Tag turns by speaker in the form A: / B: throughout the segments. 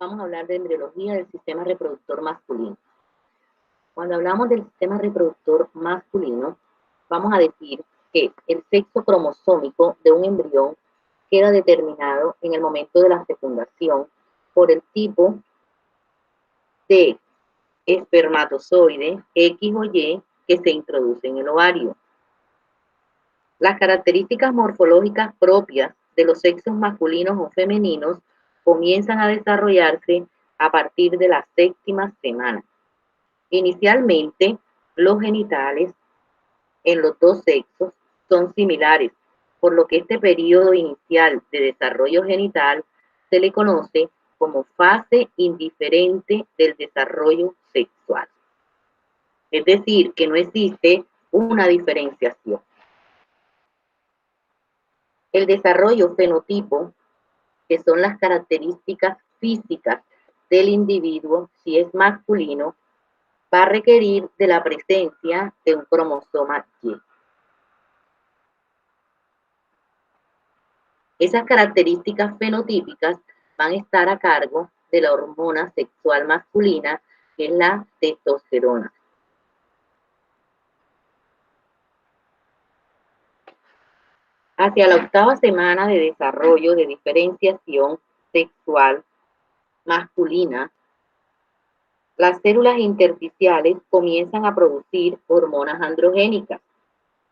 A: vamos a hablar de embriología del sistema reproductor masculino. Cuando hablamos del sistema reproductor masculino, vamos a decir que el sexo cromosómico de un embrión queda determinado en el momento de la fecundación por el tipo de espermatozoide X o Y que se introduce en el ovario. Las características morfológicas propias de los sexos masculinos o femeninos comienzan a desarrollarse a partir de la séptima semana. Inicialmente, los genitales en los dos sexos son similares, por lo que este periodo inicial de desarrollo genital se le conoce como fase indiferente del desarrollo sexual. Es decir, que no existe una diferenciación. El desarrollo fenotipo, que son las características físicas del individuo, si es masculino, va a requerir de la presencia de un cromosoma Y. Esas características fenotípicas van a estar a cargo de la hormona sexual masculina, que es la testosterona. Hacia la octava semana de desarrollo de diferenciación sexual masculina, las células intersticiales comienzan a producir hormonas androgénicas,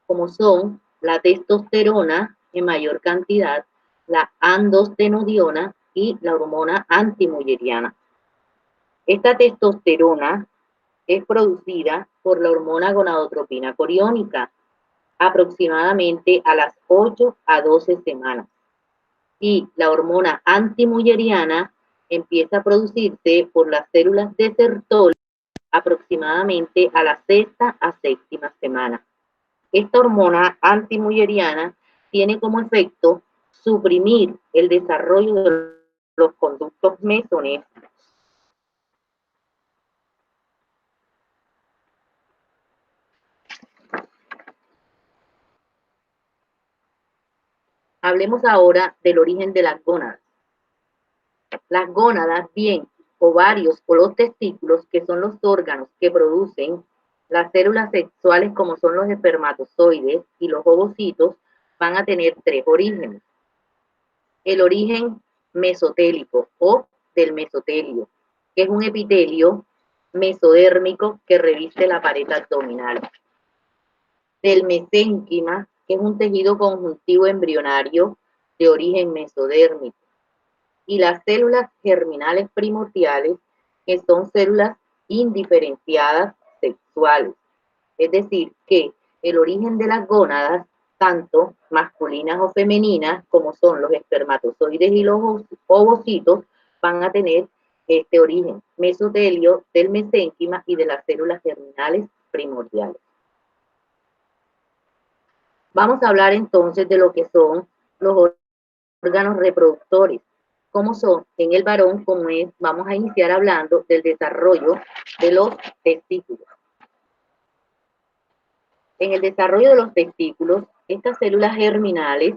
A: como son la testosterona en mayor cantidad, la andostenodiona y la hormona antimulleriana. Esta testosterona es producida por la hormona gonadotropina coriónica, aproximadamente a las 8 a 12 semanas. Y la hormona antimulleriana empieza a producirse por las células de Sertoli aproximadamente a la sexta a séptima semana. Esta hormona antimulleriana tiene como efecto suprimir el desarrollo de los conductos mesonéfricos. Hablemos ahora del origen de las gónadas. Las gónadas, bien ovarios o los testículos, que son los órganos que producen las células sexuales como son los espermatozoides y los ovocitos, van a tener tres orígenes. El origen mesotélico o del mesotelio, que es un epitelio mesodérmico que reviste la pared abdominal. Del mesénquima, que es un tejido conjuntivo embrionario de origen mesodérmico. Y las células germinales primordiales, que son células indiferenciadas sexuales. Es decir, que el origen de las gónadas, tanto masculinas o femeninas, como son los espermatozoides y los ovocitos, van a tener este origen mesotelio, del mesénquima y de las células germinales primordiales. Vamos a hablar entonces de lo que son los órganos reproductores. ¿Cómo son? En el varón, como es, vamos a iniciar hablando del desarrollo de los testículos. En el desarrollo de los testículos, estas células germinales,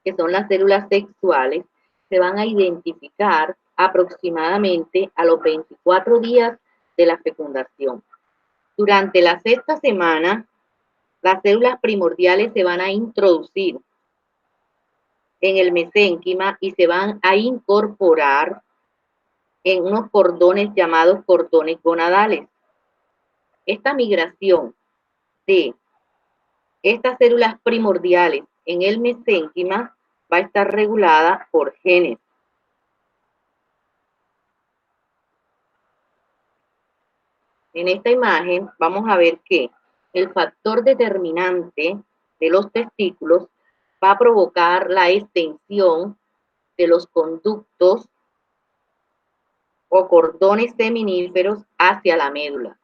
A: que son las células sexuales, se van a identificar aproximadamente a los 24 días de la fecundación. Durante la sexta semana, las células primordiales se van a introducir en el mesénquima y se van a incorporar en unos cordones llamados cordones gonadales. Esta migración de estas células primordiales en el mesénquima va a estar regulada por genes. En esta imagen vamos a ver que el factor determinante de los testículos va a provocar la extensión de los conductos o cordones seminíferos hacia la médula,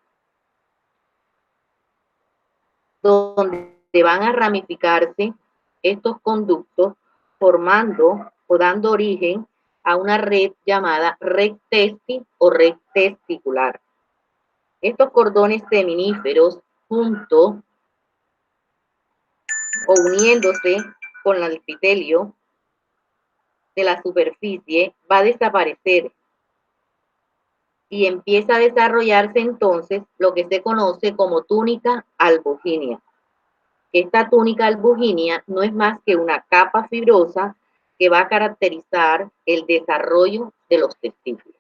A: donde van a ramificarse estos conductos formando o dando origen a una red llamada red testi o red testicular. Estos cordones seminíferos junto o uniéndose con el epitelio de la superficie va a desaparecer y empieza a desarrollarse entonces lo que se conoce como túnica albugínea. Esta túnica albugínea no es más que una capa fibrosa que va a caracterizar el desarrollo de los testículos.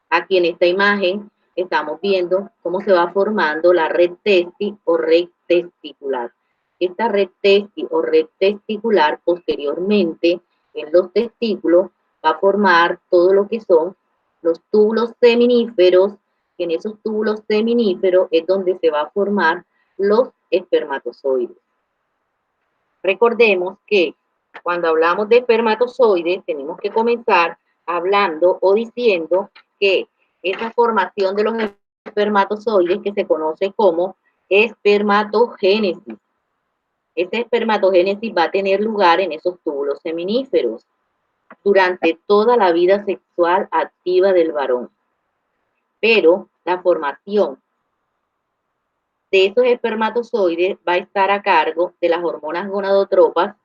A: Aquí en esta imagen estamos viendo cómo se va formando la red testi o red testicular. Esta red testi o red testicular posteriormente en los testículos va a formar todo lo que son los túbulos seminíferos, que en esos túbulos seminíferos es donde se va a formar los espermatozoides. Recordemos que cuando hablamos de espermatozoides tenemos que comenzar hablando o diciendo que esa formación de los espermatozoides que se conoce como espermatogénesis. Esa espermatogénesis va a tener lugar en esos túbulos seminíferos durante toda la vida sexual activa del varón. Pero la formación de esos espermatozoides va a estar a cargo de las hormonas gonadotropas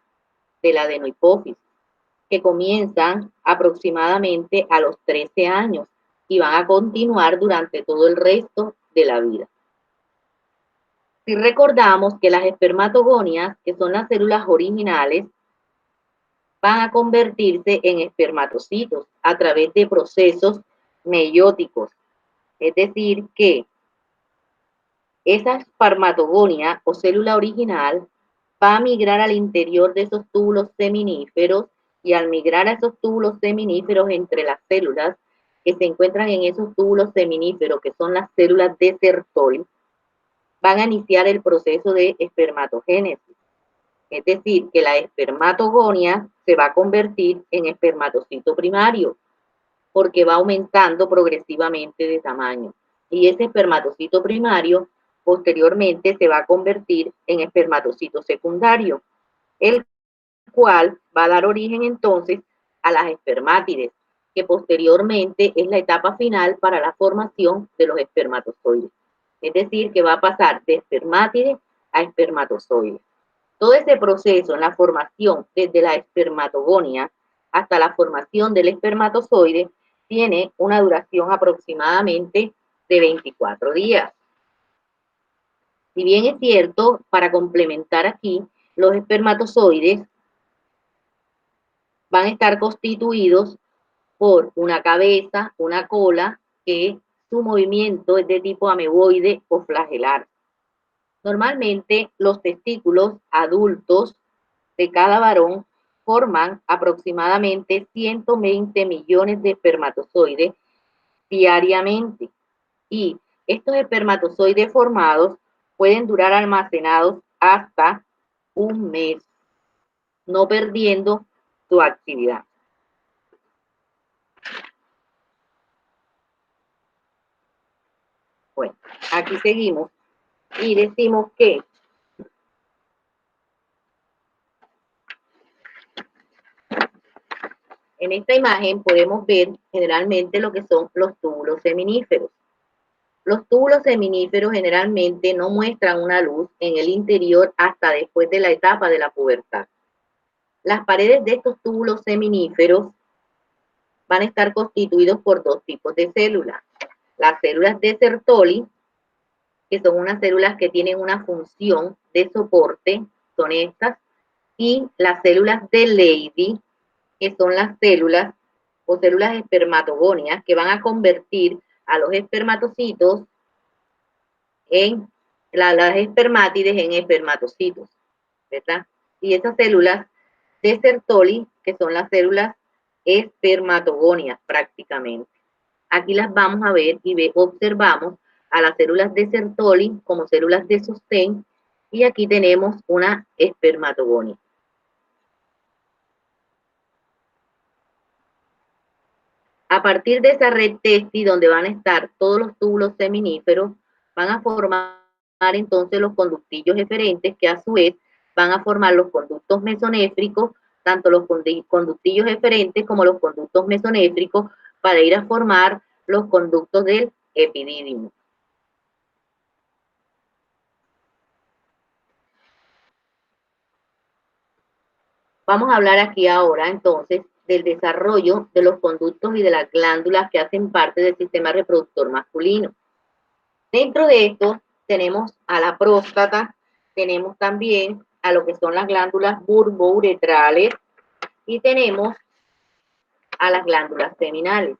A: de la adenohipófisis, que comienzan aproximadamente a los 13 años y van a continuar durante todo el resto de la vida. Si recordamos que las espermatogonias, que son las células originales, van a convertirse en espermatocitos a través de procesos meióticos. Es decir, que esa espermatogonia o célula original va a migrar al interior de esos túbulos seminíferos y al migrar a esos túbulos seminíferos entre las células que se encuentran en esos túbulos seminíferos, que son las células de Sertoli, van a iniciar el proceso de espermatogénesis. Es decir, que la espermatogonia se va a convertir en espermatocito primario, porque va aumentando progresivamente de tamaño. Y ese espermatocito primario posteriormente se va a convertir en espermatocito secundario, el cual va a dar origen entonces a las espermátides, que posteriormente es la etapa final para la formación de los espermatozoides. Es decir, que va a pasar de espermátide a espermatozoide. Todo ese proceso en la formación desde la espermatogonia hasta la formación del espermatozoide tiene una duración aproximadamente de 24 días. Si bien es cierto, para complementar aquí, los espermatozoides van a estar constituidos por una cabeza, una cola, que su movimiento es de tipo ameboide o flagelar. Normalmente los testículos adultos de cada varón forman aproximadamente 120 millones de espermatozoides diariamente y estos espermatozoides formados pueden durar almacenados hasta un mes, no perdiendo su actividad. Bueno, aquí seguimos y decimos que en esta imagen podemos ver generalmente lo que son los túbulos seminíferos. Los túbulos seminíferos generalmente no muestran una luz en el interior hasta después de la etapa de la pubertad. Las paredes de estos túbulos seminíferos van a estar constituidos por dos tipos de células. Las células de Sertoli, que son unas células que tienen una función de soporte, son estas, y las células de Leydig, que son las células o células espermatogonias que van a convertir a los espermatocitos en las espermátides en espermatocitos, ¿verdad? Y esas células de Sertoli, que son las células espermatogonias prácticamente. Aquí las vamos a ver y observamos a las células de Sertoli como células de sostén y aquí tenemos una espermatogonia. A partir de esa red testi donde van a estar todos los túbulos seminíferos, van a formar entonces los conductillos eferentes que a su vez van a formar los conductos mesonéfricos, tanto los conductillos eferentes como los conductos mesonéfricos para ir a formar los conductos del epidídimo. Vamos a hablar aquí ahora entonces del desarrollo de los conductos y de las glándulas que hacen parte del sistema reproductor masculino. Dentro de esto tenemos a la próstata, tenemos también a lo que son las glándulas bulbouretrales y tenemos a las glándulas seminales.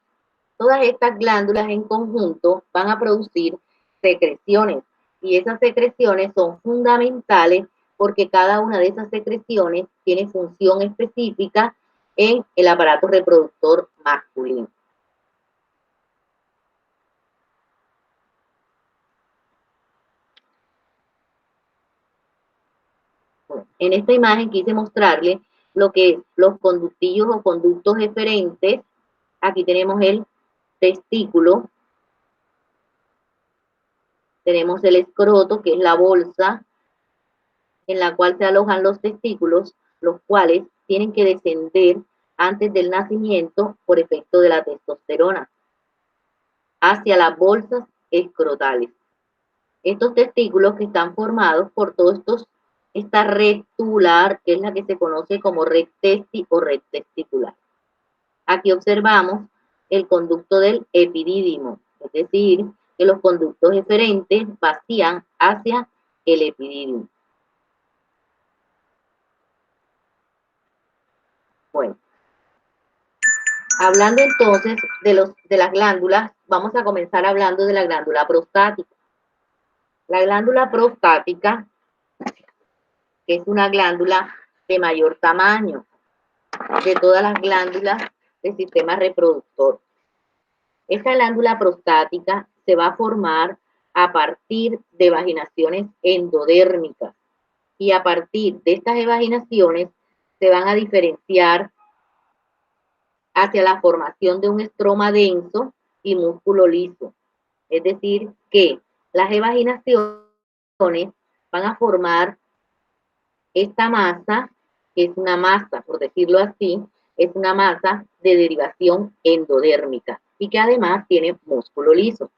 A: Todas estas glándulas en conjunto van a producir secreciones y esas secreciones son fundamentales porque cada una de esas secreciones tiene función específica en el aparato reproductor masculino. Bueno, en esta imagen quise mostrarle lo que es los conductillos o conductos eferentes. Aquí tenemos el testículo, tenemos el escroto, que es la bolsa en la cual se alojan los testículos, los cuales tienen que descender antes del nacimiento por efecto de la testosterona hacia las bolsas escrotales. Estos testículos que están formados por esta red tubular, que es la que se conoce como red testi o red testicular. Aquí observamos el conducto del epidídimo, es decir, que los conductos eferentes vacían hacia el epidídimo. Bueno, hablando entonces de las glándulas, vamos a comenzar hablando de la glándula prostática. La glándula prostática es una glándula de mayor tamaño de todas las glándulas del sistema reproductor. Esta glándula prostática se va a formar a partir de vaginaciones endodérmicas y a partir de estas vaginaciones se van a diferenciar hacia la formación de un estroma denso y músculo liso. Es decir, que las evaginaciones van a formar esta masa, que es una masa, por decirlo así, es una masa de derivación endodérmica y que además tiene músculo liso.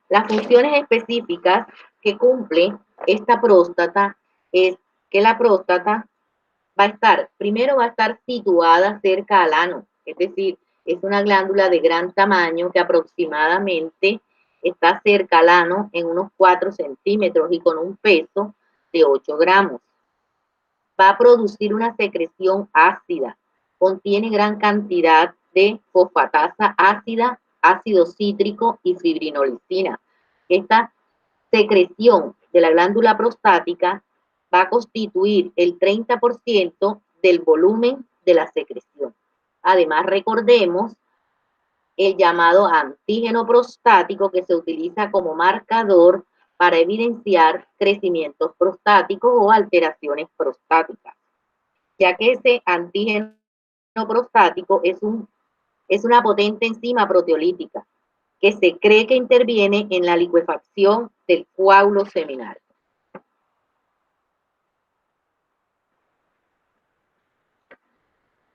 A: Las funciones específicas que cumple esta próstata es que la próstata primero va a estar situada cerca al ano, es decir, es una glándula de gran tamaño que aproximadamente está cerca al ano en unos 4 centímetros y con un peso de 8 gramos. Va a producir una secreción ácida, contiene gran cantidad de fosfatasa ácida, ácido cítrico y fibrinolicina. Esta secreción de la glándula prostática va a constituir el 30% del volumen de la secreción. Además, recordemos el llamado antígeno prostático que se utiliza como marcador para evidenciar crecimientos prostáticos o alteraciones prostáticas, ya que ese antígeno prostático es una potente enzima proteolítica que se cree que interviene en la licuefacción del coágulo seminal.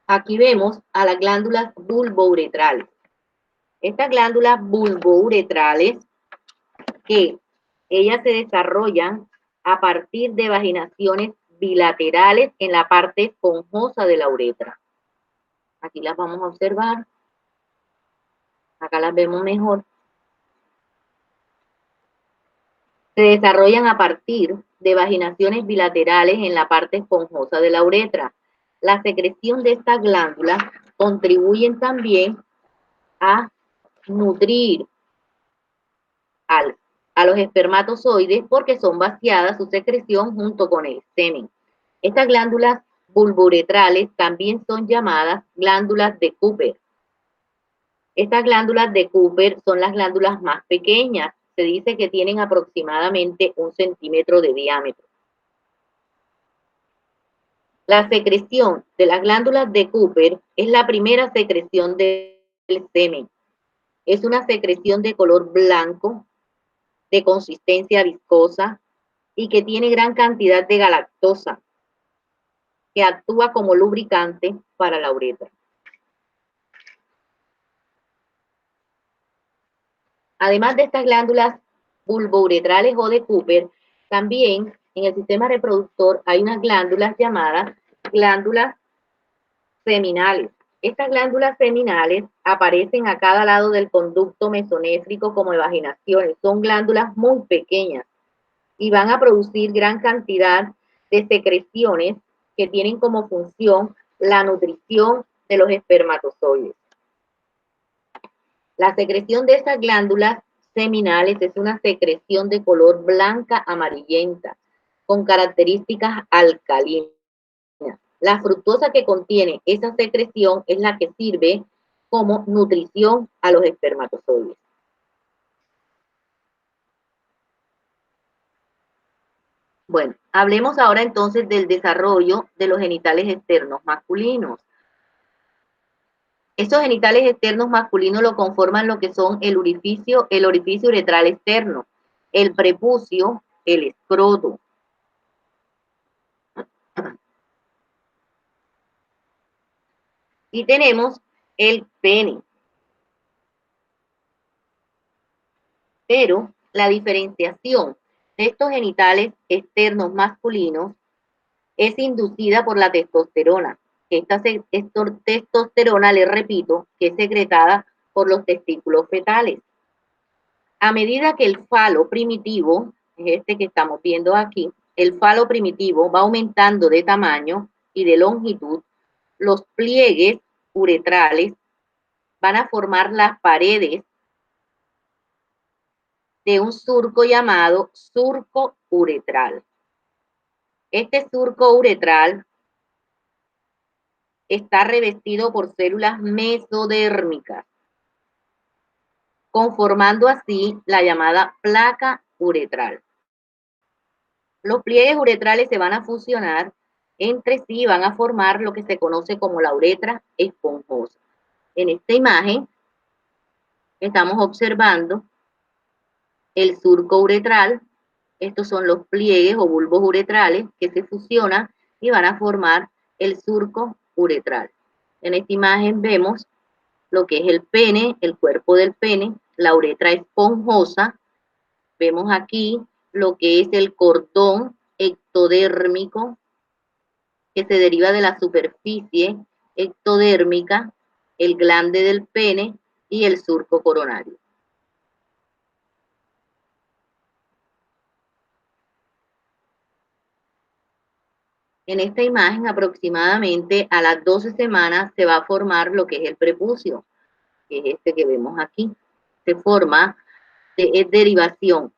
A: Aquí vemos a las glándulas bulbouretrales. Estas glándulas bulbouretrales que ellas se desarrollan a partir de vaginaciones bilaterales en la parte esponjosa de la uretra. Aquí las vamos a observar. Acá las vemos mejor. Se desarrollan a partir de vaginaciones bilaterales en la parte esponjosa de la uretra. La secreción de estas glándulas contribuyen también a nutrir a los espermatozoides porque son vaciadas su secreción junto con el semen. Estas glándulas bulbouretrales también son llamadas glándulas de Cooper. Estas glándulas de Cooper son las glándulas más pequeñas. Se dice que tienen aproximadamente 1 centímetro de diámetro. La secreción de las glándulas de Cooper es la primera secreción del semen. Es una secreción de color blanco, de consistencia viscosa y que tiene gran cantidad de galactosa, que actúa como lubricante para la uretra. Además de estas glándulas bulbouretrales o de Cooper, también en el sistema reproductor hay unas glándulas llamadas glándulas seminales. Estas glándulas seminales aparecen a cada lado del conducto mesonéfrico como evaginaciones. Son glándulas muy pequeñas y van a producir gran cantidad de secreciones que tienen como función la nutrición de los espermatozoides. La secreción de estas glándulas seminales es una secreción de color blanca amarillenta con características alcalinas. La fructosa que contiene esa secreción es la que sirve como nutrición a los espermatozoides. Bueno, hablemos ahora entonces del desarrollo de los genitales externos masculinos. Estos genitales externos masculinos lo conforman lo que son el orificio uretral externo, el prepucio, el escroto. Y tenemos el pene. Pero la diferenciación de estos genitales externos masculinos es inducida por la testosterona. Esta testosterona, les repito, que es secretada por los testículos fetales. A medida que el falo primitivo, es este que estamos viendo aquí, el falo primitivo va aumentando de tamaño y de longitud, los pliegues uretrales van a formar las paredes de un surco llamado surco uretral. Este surco uretral está revestido por células mesodérmicas, conformando así la llamada placa uretral. Los pliegues uretrales se van a fusionar entre sí y van a formar lo que se conoce como la uretra esponjosa. En esta imagen estamos observando el surco uretral. Estos son los pliegues o bulbos uretrales que se fusionan y van a formar el surco uretral. En esta imagen vemos lo que es el pene, el cuerpo del pene, la uretra esponjosa. Vemos aquí lo que es el cordón ectodérmico que se deriva de la superficie ectodérmica, el glande del pene y el surco coronario. En esta imagen, aproximadamente a las 12 semanas, se va a formar lo que es el prepucio, que es este que vemos aquí. Se forma, es derivación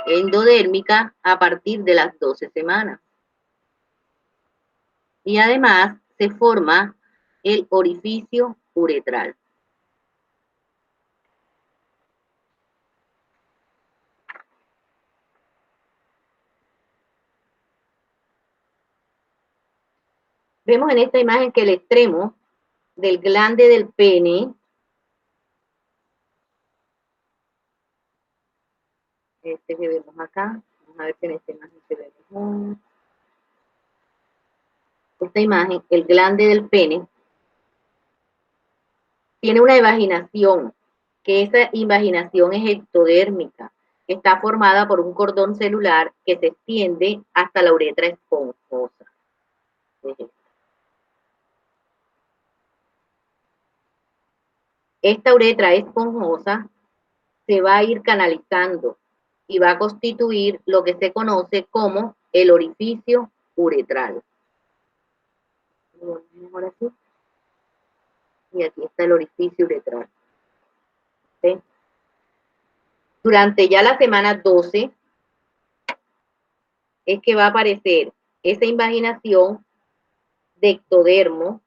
A: endodérmica a partir de las 12 semanas. Y además se forma el orificio uretral. Vemos en esta imagen que el extremo del glande del pene, este que vemos acá, vamos a ver si en esta imagen se ve mejor. Esta imagen, el glande del pene, tiene una invaginación, que esa invaginación es ectodérmica, que está formada por un cordón celular que se extiende hasta la uretra esponjosa. Esta uretra esponjosa se va a ir canalizando y va a constituir lo que se conoce como el orificio uretral. Mejor así. Y aquí está el orificio uretral. ¿Sí? Durante ya la semana 12 es que va a aparecer esa invaginación de ectodermo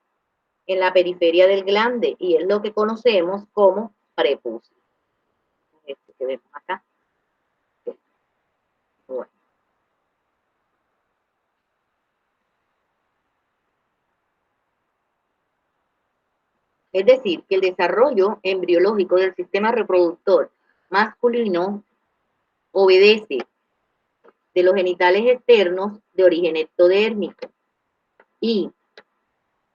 A: en la periferia del glande y es lo que conocemos como prepucio. Este que vemos acá. Bueno. Es decir, que el desarrollo embriológico del sistema reproductor masculino obedece de los genitales externos de origen ectodérmico y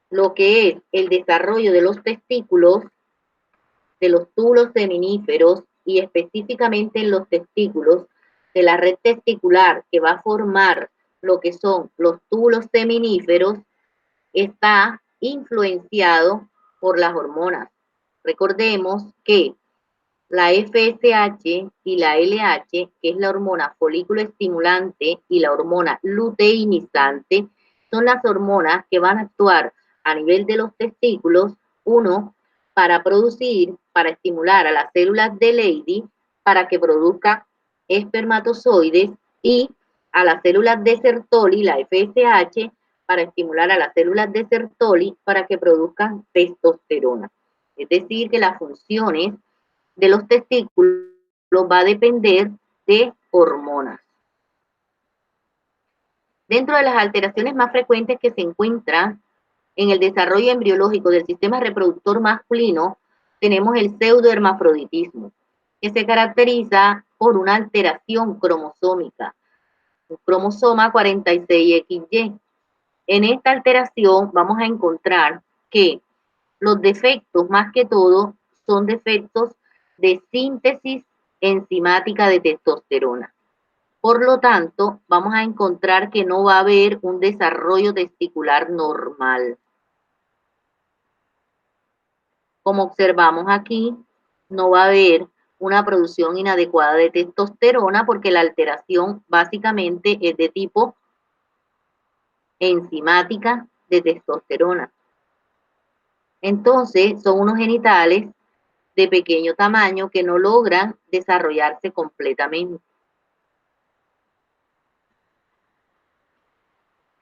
A: lo que es el desarrollo de los testículos, de los túbulos seminíferos y específicamente en los testículos de la red testicular que va a formar lo que son los túbulos seminíferos, está influenciado por las hormonas. Recordemos que la FSH y la LH, que es la hormona folículo estimulante y la hormona luteinizante, son las hormonas que van a actuar a nivel de los testículos, uno, para estimular a las células de Leydig para que produzcan espermatozoides y a las células de Sertoli, la FSH, para estimular a las células de Sertoli para que produzcan testosterona. Es decir, que las funciones de los testículos va a depender de hormonas. Dentro de las alteraciones más frecuentes que se encuentran en el desarrollo embriológico del sistema reproductor masculino, tenemos el pseudohermafroditismo, que se caracteriza por una alteración cromosómica, un cromosoma 46XY. En esta alteración vamos a encontrar que los defectos, más que todo, son defectos de síntesis enzimática de testosterona. Por lo tanto, vamos a encontrar que no va a haber un desarrollo testicular normal. Como observamos aquí, no va a haber una producción inadecuada de testosterona porque la alteración básicamente es de tipo enzimática de testosterona. Entonces, son unos genitales de pequeño tamaño que no logran desarrollarse completamente.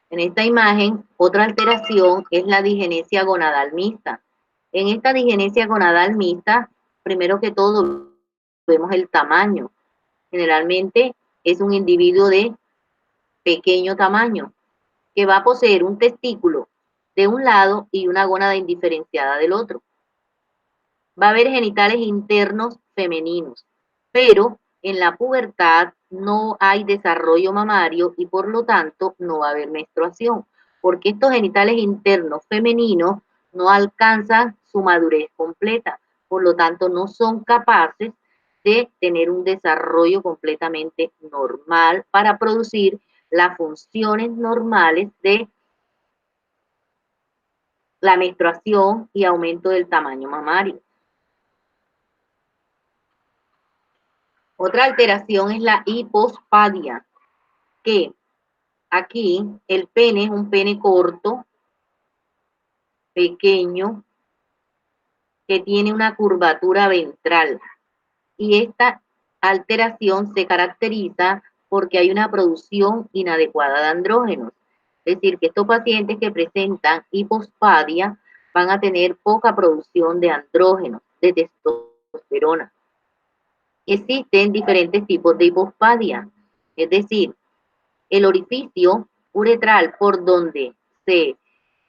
A: En esta imagen, otra alteración es la digenesia gonadal mixta. En esta digenesia gonadal mixta, primero que todo, vemos el tamaño. Generalmente es un individuo de pequeño tamaño que va a poseer un testículo de un lado y una gónada indiferenciada del otro. Va a haber genitales internos femeninos, pero en la pubertad no hay desarrollo mamario y por lo tanto no va a haber menstruación, porque estos genitales internos femeninos no alcanzan su madurez completa, por lo tanto no son capaces de tener un desarrollo completamente normal para producir las funciones normales de la menstruación y aumento del tamaño mamario. Otra alteración es la hipospadia, que aquí el pene es un pene corto, pequeño, que tiene una curvatura ventral. Y esta alteración se caracteriza porque hay una producción inadecuada de andrógenos. Es decir, que estos pacientes que presentan hipospadia van a tener poca producción de andrógenos, de testosterona. Existen diferentes tipos de hipospadia, es decir, el orificio uretral por donde se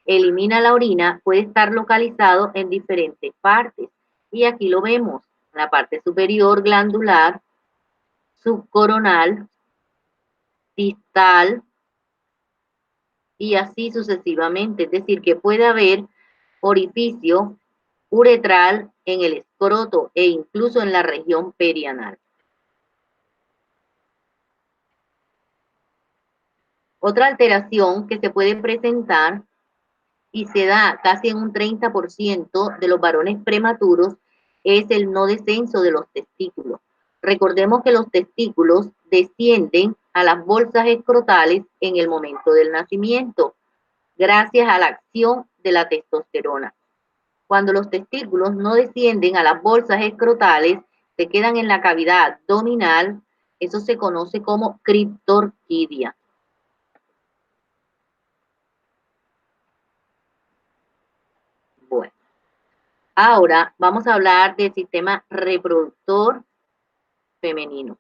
A: elimina la orina puede estar localizado en diferentes partes. Y aquí lo vemos, en la parte superior glandular, subcoronal, distal y así sucesivamente. Es decir, que puede haber orificio uretral en el escroto e incluso en la región perianal. Otra alteración que se puede presentar y se da casi en un 30% de los varones prematuros es el no descenso de los testículos. Recordemos que los testículos descienden a las bolsas escrotales en el momento del nacimiento, gracias a la acción de la testosterona. Cuando los testículos no descienden a las bolsas escrotales, se quedan en la cavidad abdominal, eso se conoce como criptorquidia. Bueno, ahora vamos a hablar del sistema reproductor femenino.